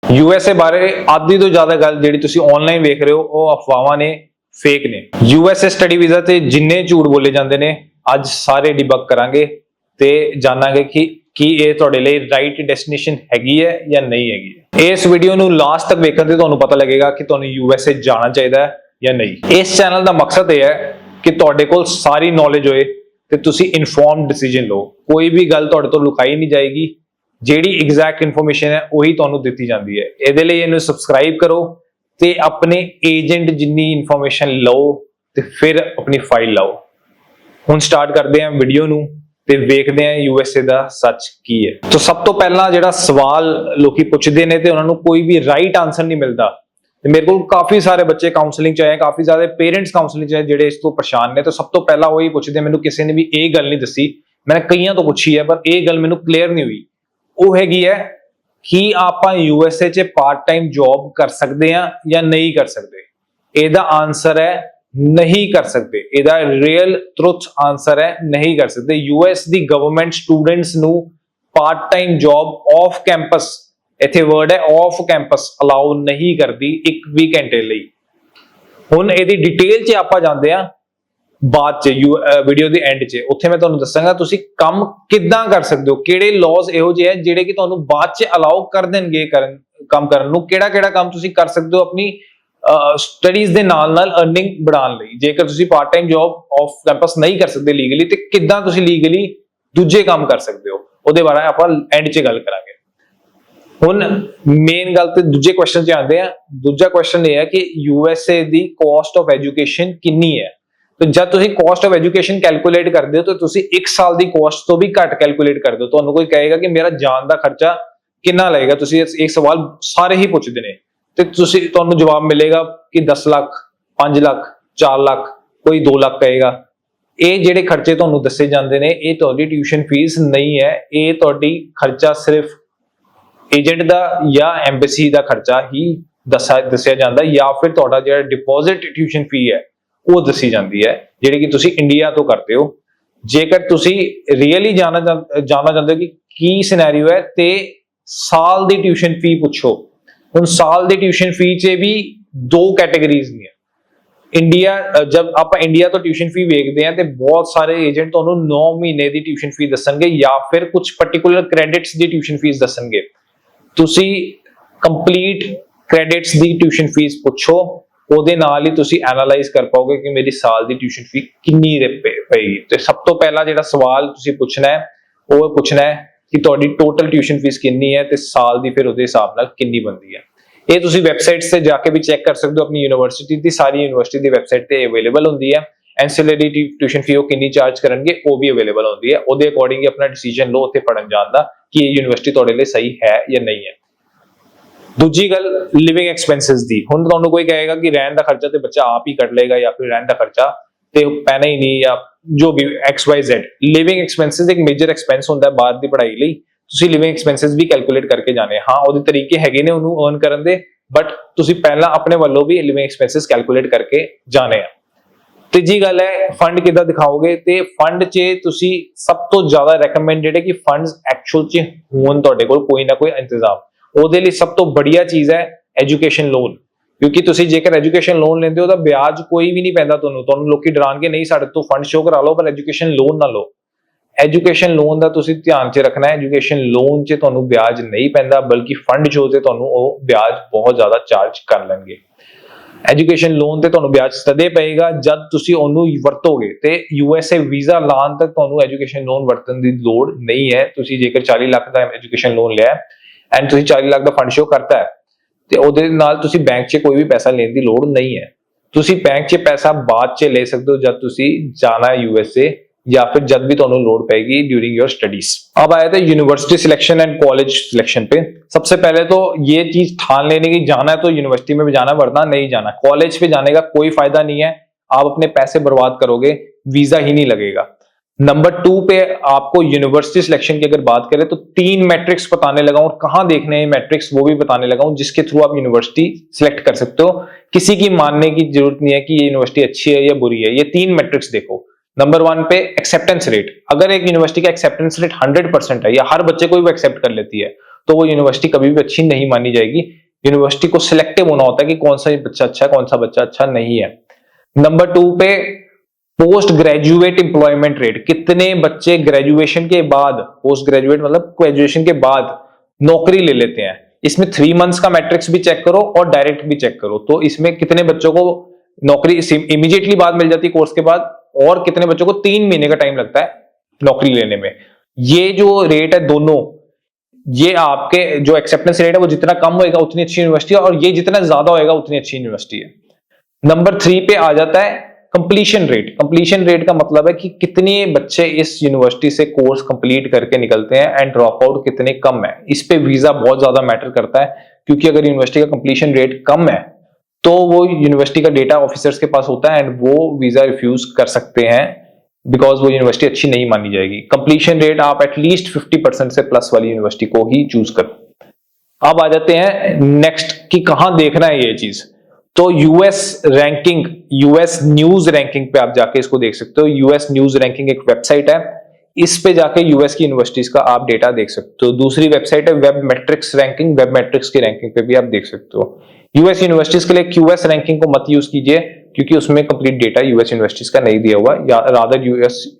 USA बारे आधी तो ज्यादा गल जिहड़ी तुसीं ऑनलाइन वेख रहे हो वो अफवाहां ने, फेक ने। यूएसए स्टडी वीजा ते जिन्ने झूठ बोले जांदे ने अज सारे डिबग करांगे ते जानांगे कि ਇਹ ਤੁਹਾਡੇ ਲਈ ਰਾਈਟ ਡੈਸਟੀਨੇਸ਼ਨ ਹੈਗੀ ਹੈ ਜਾਂ ਨਹੀਂ ਹੈਗੀ ਹੈ। ਇਸ ਵੀਡੀਓ ਨੂੰ ਲਾਸਟ ਤੱਕ ਵੇਖਣ ਤੇ ਤੁਹਾਨੂੰ ਪਤਾ ਲੱਗੇਗਾ ਕਿ ਤੁਹਾਨੂੰ ਯੂਐਸਏ ਜਾਣਾ ਚਾਹੀਦਾ ਹੈ ਜਾਂ ਨਹੀਂ। ਇਸ ਚੈਨਲ ਦਾ ਮਕਸਦ ਇਹ ਹੈ ਕਿ ਤੁਹਾਡੇ ਕੋਲ ਸਾਰੀ ਨੌਲੇਜ ਹੋਏ ਤੇ ਤੁਸੀਂ ਇਨਫੋਰਮਡ ਡਿਸੀਜਨ ਲਓ। ਕੋਈ ਵੀ ਗੱਲ ਤੁਹਾਡੇ ਤੋਂ ਲੁਕਾਈ ਨਹੀਂ ਜਾਏਗੀ, ਜਿਹੜੀ ਐਗਜ਼ੈਕਟ ਇਨਫੋਰਮੇਸ਼ਨ ਹੈ ਉਹੀ ਤੁਹਾਨੂੰ ਦਿੱਤੀ ਜਾਂਦੀ ਹੈ। ਇਹਦੇ ਲਈ ਇਹਨੂੰ ਸਬਸਕ੍ਰਾਈਬ ਕਰੋ ਤੇ ਆਪਣੇ ਏਜੰਟ ਜਿੰਨੀ ਇਨਫੋਰਮੇਸ਼ਨ ਲਓ ਤੇ ਫਿਰ ਆਪਣੀ ਫਾਈਲ ਲਾਓ। ਹੁਣ ਸਟਾਰਟ ਕਰਦੇ ਹਾਂ ਵੀਡੀਓ ਨੂੰ ਤੇ ਵੇਖਦੇ ਹਾਂ ਯੂਐਸਏ ਦਾ ਸੱਚ ਕੀ ਹੈ। ਤਾਂ ਸਭ ਤੋਂ ਪਹਿਲਾਂ ਜਿਹੜਾ ਸਵਾਲ ਲੋਕੀ ਪੁੱਛਦੇ ਨੇ ਤੇ ਉਹਨਾਂ ਨੂੰ ਕੋਈ ਵੀ ਰਾਈਟ ਆਨਸਰ ਨਹੀਂ ਮਿਲਦਾ। ਤੇ ਮੇਰੇ ਕੋਲ ਕਾਫੀ ਸਾਰੇ ਬੱਚੇ ਕਾਉਂਸਲਿੰਗ ਚ ਆਏ, ਕਾਫੀ ਸਾਰੇ ਪੇਰੈਂਟਸ ਕਾਉਂਸਲਿੰਗ ਚ ਆਏ ਜਿਹੜੇ ਇਸ ਤੋਂ ਪਰੇਸ਼ਾਨ ਨੇ। ਤਾਂ ਸਭ ਤੋਂ ਪਹਿਲਾਂ ਉਹੀ ਪੁੱਛਦੇ, ਮੈਨੂੰ ਕਿਸੇ ਨੇ ਵੀ ਇਹ ਗੱਲ ਨਹੀਂ ਦੱਸੀ, ਮੈਂ ਕਈਆਂ ਤੋਂ ਪੁੱਛੀ ਹੈ ਪਰ ਇਹ ਗੱਲ ਮੈਨੂੰ ਕਲੀਅਰ ਨਹੀਂ ਹੋਈ। ਉਹ ਹੈਗੀ ਹੈ ਕਿ ਆਪਾਂ ਯੂਐਸਏ ਚ ਪਾਰਟ ਟਾਈਮ ਜੌਬ ਕਰ ਸਕਦੇ ਹਾਂ ਜਾਂ ਨਹੀਂ ਕਰ ਸਕਦੇ। ਇਹਦਾ ਆਨਸਰ ਹੈ नहीं कर सकते। ਇਹਦਾ ਰੀਅਲ ਟਰੁਥ ਆਨਸਰ ਹੈ ਨਹੀਂ ਕਰ ਸਕਦੇ। ਯੂਐਸ ਦੀ ਗਵਰਨਮੈਂਟ ਸਟੂਡੈਂਟਸ ਨੂੰ part time job of campus, ਇੱਥੇ ਵਰਡ ਹੈ ਆਫ ਕੈਂਪਸ, ਅਲਾਉ ਨਹੀਂ ਕਰਦੀ 1 ਵੀ ਘੰਟੇ ਲਈ। ਹੁਣ ਇਹਦੀ ਡਿਟੇਲ 'ਚ ਆਪਾਂ ਜਾਂਦੇ ਆ ਬਾਅਦ 'ਚ ਵੀਡੀਓ ਦੇ ਐਂਡ 'ਚ। ਉੱਥੇ ਮੈਂ ਤੁਹਾਨੂੰ ਦੱਸਾਂਗਾ ਤੁਸੀਂ ਕੰਮ ਕਿੱਦਾਂ ਕਰ ਸਕਦੇ ਹੋ, ਕਿਹੜੇ ਲਾਜ਼ ਇਹੋ ਜਿਹੇ ਆ ਜਿਹੜੇ ਕਿ ਤੁਹਾਨੂੰ ਬਾਅਦ 'ਚ ਅਲਾਉ ਕਰ ਦੇਣਗੇ ਕੰਮ ਕਰਨ ਨੂੰ। ਕਿਹੜਾ ਕੰਮ ਤੁਸੀਂ ਕਰ ਸਕਦੇ ਹੋ ਆਪਣੀ ਸਟੱਡੀਜ਼ ਦੇ ਨਾਲ ਅਰਨਿੰਗ बढ़ाਉਣ ਲਈ। ਜੇਕਰ ਤੁਸੀਂ part time job of campus ਨਹੀਂ ਕਰ ਸਕਦੇ ਲੀਗਲੀ, ਤੇ ਕਿੱਦਾਂ ਤੁਸੀਂ ਲੀਗਲੀ ਦੂਜੇ ਕੰਮ ਕਰ ਸਕਦੇ ਹੋ, ਉਹਦੇ ਬਾਰੇ ਆਪਾਂ ਐਂਡ 'ਚ ਗੱਲ ਕਰਾਂਗੇ। ਹੁਣ ਮੇਨ ਗੱਲ ਤੇ ਦੂਜੇ ਕੁਐਸਚਨ 'ਚ ਆਉਂਦੇ ਆ। ਦੂਜਾ ਕੁਐਸਚਨ ਇਹ ਹੈ ਕਿ USA the caste of education ਕਿੰਨੀ ਹੈ। ਤੇ ਜਦ ਤੁਸੀਂ ਕਾਸਟ ਆਫ ਐਜੂਕੇਸ਼ਨ ਕੈਲਕੂਲੇਟ ਕਰਦੇ ਹੋ ਤਾਂ ਤੁਸੀਂ 1 ਸਾਲ ਦੀ ਕਾਸਟ ਤੋਂ ਵੀ ਘੱਟ ਕੈਲਕੂਲੇਟ ਕਰਦੇ ਹੋ। ਤੁਹਾਨੂੰ ਕੋਈ ਕਹੇਗਾ ਕਿ ਮੇਰਾ ਜਾਣ ਦਾ ਖਰਚਾ ਕਿੰਨਾ ਲੱਗੇਗਾ, ਤੁਸੀਂ ਇਹ ਸਵਾਲ ਸਾਰੇ ਹੀ ਪੁੱਛਦੇ ਨੇ ਤੇ ਤੁਹਾਨੂੰ ਜਵਾਬ ਮਿਲੇਗਾ ਕਿ 10 ਲੱਖ, 5 ਲੱਖ, 4 ਲੱਖ, ਕੋਈ 2 ਲੱਖ ਕਹੇਗਾ। ਇਹ ਜਿਹੜੇ ਖਰਚੇ ਤੁਹਾਨੂੰ ਦੱਸੇ ਜਾਂਦੇ ਨੇ ਇਹ ਤੁਹਾਡੀ ਟਿਊਸ਼ਨ ਫੀਸ ਨਹੀਂ ਹੈ। ਇਹ ਤੁਹਾਡੀ ਖਰਚਾ ਸਿਰਫ ਏਜੰਟ ਦਾ ਜਾਂ ਐਮਬੈਸੀ ਦਾ ਖਰਚਾ ਹੀ ਦੱਸਿਆ ਜਾਂਦਾ, ਜਾਂ ਫਿਰ ਤੁਹਾਡਾ ਜਿਹੜਾ ਡਿਪੋਜ਼ਿਟ ਟਿਊਸ਼ਨ ਫੀ ਹੈ ਉਹ ਦੱਸੀ ਜਾਂਦੀ ਹੈ, ਜਿਹੜੀ ਕਿ ਤੁਸੀਂ ਇੰਡੀਆ ਤੋਂ ਕਰਦੇ ਹੋ। ਜੇਕਰ ਤੁਸੀਂ ਰੀਅਲੀ ਜਾਣਨਾ ਚਾਹੁੰਦੇ ਹੋ ਕਿ ਕੀ ਸਿਨੈਰੀਓ ਹੈ ਤੇ ਸਾਲ ਦੀ ਟਿਊਸ਼ਨ ਫੀ ਪੁੱਛੋ। ਹੁਣ ਸਾਲ ਦੀ ਟਿਊਸ਼ਨ ਫੀ 'ਚ ਵੀ 2 ਕੈਟਾਗਰੀਜ਼ ਨੇ। ਜਦ ਆਪਾਂ ਇੰਡੀਆ ਤੋਂ ਟਿਊਸ਼ਨ ਫੀ ਵੇਖਦੇ ਆ ਤੇ ਬਹੁਤ ਸਾਰੇ ਏਜੰਟ ਤੁਹਾਨੂੰ 9 ਮਹੀਨੇ ਦੀ ਟਿਊਸ਼ਨ ਫੀ ਦੱਸਣਗੇ ਜਾਂ ਫਿਰ ਕੁਝ ਪਾਰਟਿਕੂਲਰ ਕ੍ਰੈਡਿਟਸ ਦੀ ਟਿਊਸ਼ਨ ਫੀਸ ਦੱਸਣਗੇ। ਤੁਸੀਂ ਕੰਪਲੀਟ ਕ੍ਰੈਡਿਟਸ ਦੀ ਟਿਊਸ਼ਨ ਫੀਸ ਪੁੱਛੋ, ਉਹਦੇ ਨਾਲ ਹੀ ਤੁਸੀਂ ਐਨਾਲਾਈਜ਼ ਕਰ ਪਾਓਗੇ ਕਿ ਮੇਰੀ ਸਾਲ ਦੀ ਟਿਊਸ਼ਨ ਫੀ ਕਿੰਨੀ ਪਏਗੀ। ਤੇ ਸਭ ਤੋਂ ਪਹਿਲਾਂ ਜਿਹੜਾ ਸਵਾਲ ਤੁਸੀਂ ਪੁੱਛਣਾ ਹੈ ਉਹ ਪੁੱਛਣਾ ਹੈ ਕਿ ਤੁਹਾਡੀ ਟੋਟਲ ਟਿਊਸ਼ਨ ਫੀਸ ਕਿੰਨੀ ਹੈ ਤੇ ਸਾਲ ਦੀ ਫਿਰ ਉਹਦੇ ਹਿਸਾਬ ਨਾਲ ਕਿੰਨੀ ਬਣਦੀ ਹੈ। ਇਹ ਤੁਸੀਂ ਵੈਬਸਾਈਟਸ ਤੇ ਜਾ ਕੇ ਵੀ ਚੈੱਕ ਕਰ ਸਕਦੇ ਹੋ। ਆਪਣੀ ਯੂਨੀਵਰਸਿਟੀ ਦੀ ਸਾਰੀ ਯੂਨੀਵਰਸਿਟੀ ਦੀ ਵੈਬਸਾਈਟ ਤੇ ਅਵੇਲੇਬਲ ਹੁੰਦੀ ਹੈ। ਐਂਸੀਲਰੀ ਟਿਊਸ਼ਨ ਫੀ ਉਹ ਕਿੰਨੀ ਚਾਰਜ ਕਰਨਗੇ ਉਹ ਵੀ ਅਵੇਲੇਬਲ ਹੁੰਦੀ ਹੈ। ਉਹਦੇ ਅਕੋਰਡਿੰਗ ਹੀ ਆਪਣਾ ਡਿਸੀਜਨ ਲਓ ਉੱਥੇ ਪੜਨ ਜਾਣ ਦਾ ਕਿ ਇਹ ਯੂਨੀਵਰਸਿਟੀ ਤੁਹਾਡੇ ਲਈ ਸਹੀ ਹੈ ਜਾਂ ਨਹੀਂ ਹੈ। ਦੂਜੀ ਗੱਲ ਲਿਵਿੰਗ ਐਕਸਪੈਂਸਿਸ ਦੀ। ਹੁਣ ਤੁਹਾਨੂੰ ਕੋਈ ਕਹੇਗਾ ਕਿ ਰਹਿਣ ਦਾ ਖਰਚਾ ਤੇ ਬੱਚਾ ਆਪ ਹੀ ਕੱਢ ਲਏਗਾ ਜਾਂ ਫਿਰ ਰਹਿਣ ਦਾ ਖਰਚਾ ਤੇ ਪੈਣਾ ਹੀ ਨਹੀਂ, ਜਾਂ ਜੋ ਵੀ XYZ। ਲਿਵਿੰਗ ਐਕਸਪੈਂਸਿਸ ਇੱਕ ਮੇਜਰ ਐਕਸਪੈਂਸ ਹੁੰਦਾ ਹੈ ਬਾਅਦ ਦੀ ਪੜ੍ਹਾਈ ਲਈ। ਤੁਸੀਂ ਲਿਵਿੰਗ ਐਕਸਪੈਂਸਿਸ ਵੀ ਕੈਲਕੂਲੇਟ ਕਰਕੇ ਜਾਣੇ। ਹਾਂ, ਉਹਦੇ ਤਰੀਕੇ ਹੈਗੇ ਨੇ ਉਹਨੂੰ ਅਰਨ ਕਰਨ ਦੇ, ਬਟ ਤੁਸੀਂ ਪਹਿਲਾਂ ਆਪਣੇ ਵੱਲੋਂ ਵੀ ਲਿਵਿੰਗ ਐਕਸਪੈਂਸਿਸ ਕੈਲਕੂਲੇਟ ਕਰਕੇ ਜਾਣੇ ਆ। ਤੀਜੀ ਗੱਲ ਹੈ ਫੰਡ ਕਿੱਦਾਂ ਦਿਖਾਓਗੇ। ਤੇ ਫੰਡ 'ਚ ਤੁਸੀਂ ਸਭ ਤੋਂ ਜ਼ਿਆਦਾ ਰეკਮੈਂਡਡ ਹੈ ਕਿ ਫੰਡਸ ਐਕਚੁਅਲ 'ਚ ਹੋਣ ਤੁਹਾਡੇ ਕੋਲ ਕੋਈ ਨਾ ਕੋਈ ਇੰਤਜ਼ਾਮ। ਉਹਦੇ ਲਈ ਸਭ ਤੋਂ बढ़िया ਚੀਜ਼ ਹੈ ਐਜੂਕੇਸ਼ਨ ਲੋਨ, ਕਿਉਂਕਿ ਤੁਸੀਂ ਜੇਕਰ ਐਜੂਕੇਸ਼ਨ ਲੋਨ ਲੈਂਦੇ ਹੋ ਤਾਂ ਵਿਆਜ ਕੋਈ ਵੀ ਨਹੀਂ ਪੈਂਦਾ ਤੁਹਾਨੂੰ ਲੋਕੀ ਡਰਾਣਗੇ ਨਹੀਂ ਸਾਡੇ ਤੋਂ ਫੰਡ ਸ਼ੋ ਕਰਾ ਲਓ ਪਰ ਐਜੂਕੇਸ਼ਨ ਲੋਨ ਨਾ ਲਓ। ਐਜੂਕੇਸ਼ਨ ਲੋਨ ਦਾ ਤੁਸੀਂ ਧਿਆਨ 'ਚ ਰੱਖਣਾ ਹੈ। ਐਜੂਕੇਸ਼ਨ ਲੋਨ 'ਚ ਤੁਹਾਨੂੰ ਵਿਆਜ ਨਹੀਂ ਪੈਂਦਾ, ਬਲਕਿ ਫੰਡ ਜੋ ਤੇ ਤੁਹਾਨੂੰ ਉਹ ਵਿਆਜ ਬਹੁਤ ਜ਼ਿਆਦਾ ਚਾਰਜ ਕਰ ਲੈਣਗੇ। ਐਜੂਕੇਸ਼ਨ ਲੋਨ ਤੇ ਤੁਹਾਨੂੰ ਵਿਆਜ ਤਦੇ ਪਏਗਾ ਜਦ ਤੁਸੀਂ ਉਹਨੂੰ ਵਰਤੋਗੇ, ਤੇ ਯੂਐਸਏ ਵੀਜ਼ਾ ਲਾਉਣ ਤੱਕ ਤੁਹਾਨੂੰ ਐਜੂਕੇਸ਼ਨ ਲੋਨ ਵਰਤਣ ਦੀ ਲੋੜ ਨਹੀਂ ਹੈ। ਤੁਸੀਂ ਜੇਕਰ 40 ਲੱਖ ਦਾ ਐਜੂਕੇਸ਼ਨ ਲੋਨ ਲਿਆ ਐਂਡ ਤੁਸੀਂ 40 ਲੱਖ ਦਾ ਫੰਡ ਸ਼ੋ ਕਰਤਾ ਹੈ ਤੇ ਉਹਦੇ ਨਾਲ ਤੁਸੀਂ ਬੈਂਕ 'ਚ ਕੋਈ ਵੀ ਪੈਸਾ ਲੈਣ ਦੀ ਲੋੜ ਨਹੀਂ ਹੈ। ਤੁਸੀਂ ਬੈਂਕ 'ਚ ਪੈਸਾ ਬਾਅਦ 'ਚ ਲੈ ਸਕਦੇ ਹੋ ਜਦ ਤੁਸੀਂ ਜਾਣਾ यूएसए या फिर जब भी ਤੁਹਾਨੂੰ ਲੋੜ ਪੈਗੀ ड्यूरिंग योर स्टडीज। अब आया था university selection and college selection पे। सबसे पहले तो ये चीज ठान लेने की जाना है तो यूनिवर्सिटी में भी जाना, वरना नहीं जाना। कॉलेज पे जाने का कोई फायदा नहीं है, आप अपने पैसे बर्बाद करोगे, वीजा ही नहीं लगेगा। नंबर 2 पे आपको यूनिवर्सिटी सिलेक्शन की अगर बात करें तो 3 मैट्रिक्स बताने लगा हूं और कहां देखने हैं मैट्रिक्स वो भी बताने लगा हूं, जिसके थ्रू आप यूनिवर्सिटी सिलेक्ट कर सकते हो। किसी की मानने की जरूरत नहीं है कि ये यूनिवर्सिटी अच्छी है या बुरी है। ये 3 मैट्रिक्स देखो। नंबर 1 पे एक्सेप्टेंस रेट, अगर एक यूनिवर्सिटी का एक्सेप्टेंस रेट 100% है या हर बच्चे को भी एक्सेप्ट कर लेती है तो वो यूनिवर्सिटी कभी भी अच्छी नहीं मानी जाएगी। यूनिवर्सिटी को सिलेक्टिव होना होता है कि कौन सा बच्चा अच्छा है, कौन सा बच्चा अच्छा नहीं है। नंबर 2 पे पोस्ट ग्रेजुएट एम्प्लॉयमेंट रेट, कितने बच्चे ग्रेजुएशन के बाद, पोस्ट ग्रेजुएट मतलब ग्रेजुएशन के बाद नौकरी ले लेते हैं। इसमें 3 मंथ्स का मैट्रिक्स भी चेक करो और डायरेक्ट भी चेक करो, तो इसमें कितने बच्चों को नौकरी इमीडिएटली बाद मिल जाती है कोर्स के बाद, और कितने बच्चों को 3 महीने का टाइम लगता है नौकरी लेने में। ये जो रेट है दोनों, ये आपके जो एक्सेप्टेंस रेट है वो जितना कम होएगा उतनी अच्छी यूनिवर्सिटी है, और ये जितना ज्यादा होएगा उतनी अच्छी यूनिवर्सिटी है। नंबर 3 पे आ जाता है कंप्लीशन रेट। कंप्लीशन रेट का मतलब है कि कितने बच्चे इस यूनिवर्सिटी से कोर्स कंप्लीट करके निकलते हैं एंड ड्रॉप आउट कितने कम है। इस पे वीजा बहुत ज्यादा मैटर करता है, क्योंकि अगर यूनिवर्सिटी का कंप्लीशन रेट कम है तो वो यूनिवर्सिटी का डेटा ऑफिसर्स के पास होता है एंड वो वीजा रिफ्यूज कर सकते हैं, बिकॉज वो यूनिवर्सिटी अच्छी नहीं मानी जाएगी। कंप्लीशन रेट आप एटलीस्ट 50% से प्लस वाली यूनिवर्सिटी को ही चूज करो। अब आ जाते हैं नेक्स्ट कि कहां देखना है ये चीज। तो US ranking, US news ranking पे आप जाके इसको देख सकते हो। यूएस न्यूज रैंकिंग एक वेबसाइट है, इस पे जाके यूएस की यूनिवर्सिटीज का आप डेटा देख सकते हो। दूसरी वेबसाइट है web matrix ranking, web matrix की रैंकिंग पे भी आप देख सकते हो। यूएस यूनिवर्सिटीज के लिए क्यूएस रैंकिंग को मत यूज कीजिए, क्योंकि उसमें कंप्लीट डेटा यूएस यूनिवर्सिटीज का नहीं दिया हुआ, या रादर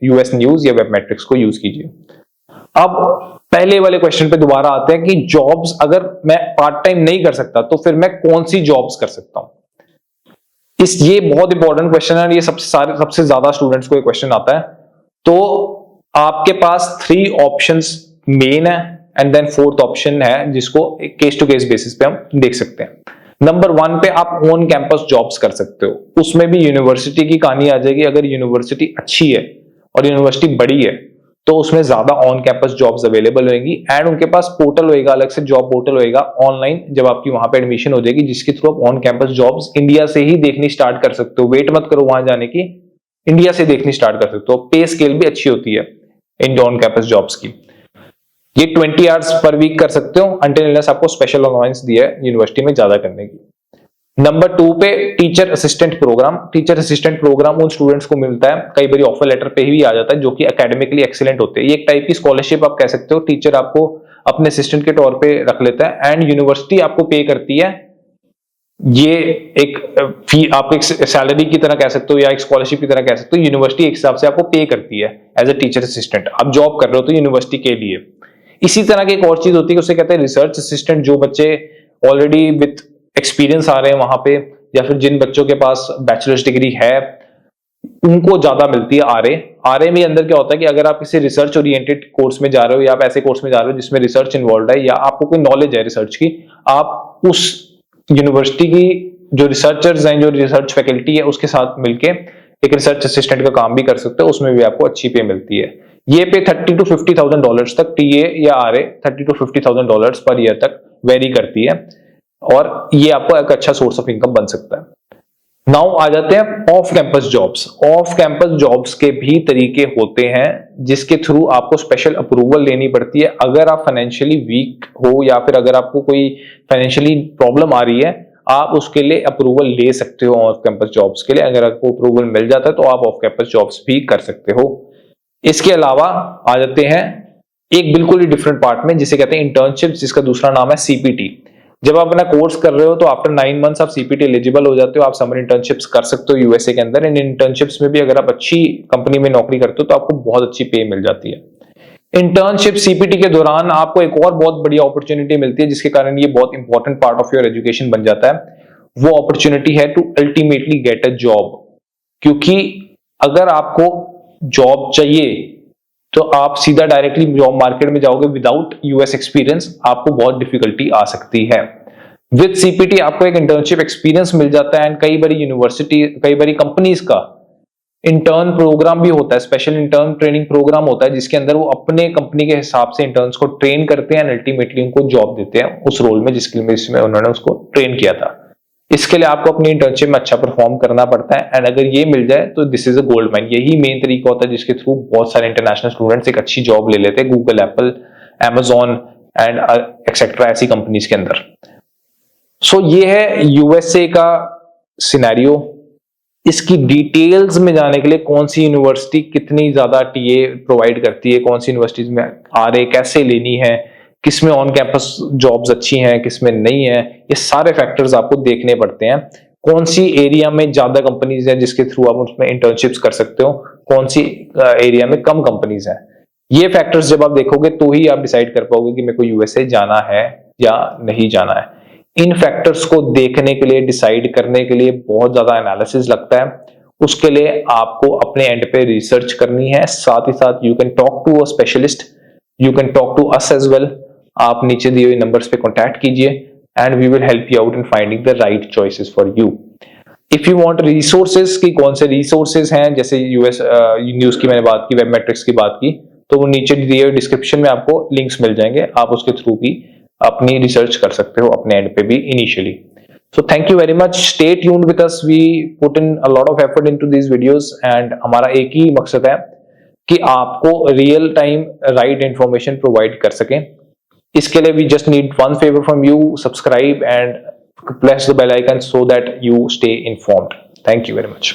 यूएस न्यूज या वेब मैट्रिक्स को यूज कीजिए। अब पहले वाले क्वेश्चन पे दोबारा आते हैं कि जॉब्स, अगर मैं पार्ट टाइम नहीं कर सकता तो फिर मैं कौन सी जॉब्स कर सकता हूं। ये बहुत इंपॉर्टेंट क्वेश्चन है, ये सबसे ज्यादा स्टूडेंट्स को ये क्वेश्चन आता है। तो आपके पास 3 ऑप्शंस मेन है एंड देन 4th ऑप्शन है जिसको केस टू केस बेसिस पे हम देख सकते हैं। नंबर 1 पे आप ऑन कैंपस जॉब्स कर सकते हो, उसमें भी यूनिवर्सिटी की कहानी आ जाएगी। अगर यूनिवर्सिटी अच्छी है और यूनिवर्सिटी बड़ी है तो उसमें ज्यादा ऑन कैंपस जॉब्स अवेलेबल होंगी एंड उनके पास पोर्टल होएगा, अलग से जॉब पोर्टल होएगा ऑनलाइन, जब आपकी वहां पे एडमिशन हो जाएगी, जिसके थ्रू आप ऑन कैंपस जॉब्स इंडिया से ही देखनी स्टार्ट कर सकते हो। वेट मत करो वहां जाने की, इंडिया से देखनी स्टार्ट कर सकते हो। पे स्केल भी अच्छी होती है इन ऑन कैंपस जॉब्स की। ये 20 आवर्स पर वीक कर सकते हो अंटिल अनलेस आपको स्पेशल अलाउंस दिया है यूनिवर्सिटी में ज्यादा करने की। नंबर 2 पे teacher assistant programme. Teacher assistant programme उन स्टूडेंट्स को मिलता है, कई बार ऑफर लेटर पे ही आ जाता है, जो कि एकेडमिकली एक्सीलेंट होते हैं। ये एक टाइप की स्कॉलरशिप आप कह सकते हो। टीचर आपको अपने असिस्टेंट के तौर पे रख लेता है एंड यूनिवर्सिटी आपको पे करती है। ये एक फी, आप एक सैलरी की तरह कह सकते हो या एक स्कॉलरशिप की तरह कह सकते हो। यूनिवर्सिटी एक हिसाब से आपको पे करती है एज ए टीचर असिस्टेंट। आप जॉब कर रहे हो तो यूनिवर्सिटी के लिए। इसी तरह की एक और चीज होती है, उसे कहते हैं रिसर्च असिस्टेंट। जो बच्चे ऑलरेडी विथ एक्सपीरियंस आ रहे हैं वहां पे, या फिर जिन बच्चों के पास बैचलर्स डिग्री है, उनको ज्यादा मिलती है आरए। आरए में अंदर क्या होता है कि अगर आप किसी रिसर्च ओरिएंटेड कोर्स में जा रहे हो या आप ऐसे कोर्स में जा रहे हो जिसमें रिसर्च इन्वॉल्व है या आपको कोई नॉलेज है रिसर्च की, आप उस यूनिवर्सिटी की जो रिसर्चर्स हैं, जो रिसर्च फैकल्टी है, उसके साथ मिलके एक रिसर्च असिस्टेंट का काम भी कर सकते हो। उसमें भी आपको अच्छी पे मिलती है। ये पे $30,000 to $50,000 तक, टीए या आरए $30,000 to $50,000 पर ईयर तक वेरी करती है, और ये आपको एक अच्छा सोर्स ऑफ इनकम बन सकता है। नाउ आ जाते हैं off campus jobs. Off campus jobs के भी तरीके होते हैं जिसके थ्रू आपको स्पेशल अप्रूवल लेनी पड़ती है। अगर आप फाइनेंशियली वीक हो या फिर अगर आपको कोई फाइनेंशियली प्रॉब्लम आ रही है, आप उसके लिए अप्रूवल ले सकते हो ऑफ कैंपस जॉब्स के लिए। अगर आपको अप्रूवल मिल जाता है तो आप ऑफ कैंपस जॉब्स भी कर सकते हो। इसके अलावा आ जाते हैं एक बिल्कुल ही डिफरेंट पार्ट में जिसे कहते हैं इंटर्नशिप, जिसका दूसरा नाम है सीपीटी। जब आप अपना कोर्स कर रहे हो तो आफ्टर 9 मंथ्स आप सीपीटी एलिजिबल हो जाते हो। आप समर इंटर्नशिप्स कर सकते हो यूएसए के अंदर। इन इंटर्नशिप्स में भी अगर आप अच्छी कंपनी में नौकरी करते हो तो आपको बहुत अच्छी पे मिल जाती है। इंटर्नशिप सीपीटी के दौरान आपको एक और बहुत बढ़िया अपॉर्चुनिटी मिलती है, जिसके कारण ये बहुत important part of your education बन जाता है। वो अपॉर्चुनिटी है to ultimately get a job. क्योंकि अगर आपको जॉब चाहिए तो आप सीधा डायरेक्टली जॉब मार्केट में जाओगे विदाउट यूएस एक्सपीरियंस, आपको बहुत डिफिकल्टी आ सकती है। विद सीपीटी आपको एक इंटर्नशिप एक्सपीरियंस मिल जाता है एंड कई बारी यूनिवर्सिटी, कई बारी कंपनीज का इंटर्न प्रोग्राम भी होता है, स्पेशल इंटर्न ट्रेनिंग प्रोग्राम होता है, जिसके अंदर वो अपने कंपनी के हिसाब से इंटर्न्स को ट्रेन करते हैं एंड अल्टीमेटली उनको जॉब देते हैं उस रोल में जिसमें उन्होंने उसको ट्रेन किया था। इसके लिए आपको अपनी इंटर्नशिप में अच्छा परफॉर्म करना पड़ता है एंड अगर ये मिल जाए तो this is a gold mine. यही मेन तरीका होता है जिसके थ्रू बहुत सारे इंटरनेशनल स्टूडेंट्स एक अच्छी जॉब ले लेते हैं Google, Apple, Amazon and etcetera ऐसी कंपनीज के अंदर। सो ये है यूएसए का सिनेरियो। इसकी डिटेल्स में जाने के लिए कौन सी यूनिवर्सिटी कितनी ज्यादा टीए प्रोवाइड करती है, कौन सी यूनिवर्सिटीज में आरए कैसे लेनी है, किसमें ऑन कैंपस जॉब्स अच्छी हैं, किसमें नहीं है, ये सारे फैक्टर्स आपको देखने पड़ते हैं। कौन सी एरिया में ज्यादा कंपनीज हैं जिसके थ्रू आप उसमें इंटर्नशिप्स कर सकते हो, कौन सी एरिया में कम कंपनीज हैं, ये फैक्टर्स जब आप देखोगे तो ही आप डिसाइड कर पाओगे कि मेरे को यूएसए जाना है या नहीं जाना है। इन फैक्टर्स को देखने के लिए, डिसाइड करने के लिए बहुत ज्यादा एनालिसिस लगता है। उसके लिए आपको अपने एंड पे रिसर्च करनी है, साथ ही साथ you can talk to a specialist, you can talk to us as well. आप नीचे दिए हुए नंबर्स पे कॉन्टैक्ट कीजिए and we will help you out in finding the right choices for you. If you want resources की कौन से resources हैं, जैसे यूएस न्यूज की मैंने बात की, वेब मैट्रिक्स की बात की, तो वो नीचे दिए हुए डिस्क्रिप्शन में आपको लिंक्स मिल जाएंगे, आप उसके थ्रू भी अपनी रिसर्च कर सकते हो अपने एंड पे भी initially. So thank you very much. Stay tuned with us. We put in a lot of effort into these videos and हमारा एक ही मकसद है कि आपको real time right information provide कर सकें। इसके लिए we just need one favor from you: subscribe and press the bell icon so that you stay informed. Thank you very much.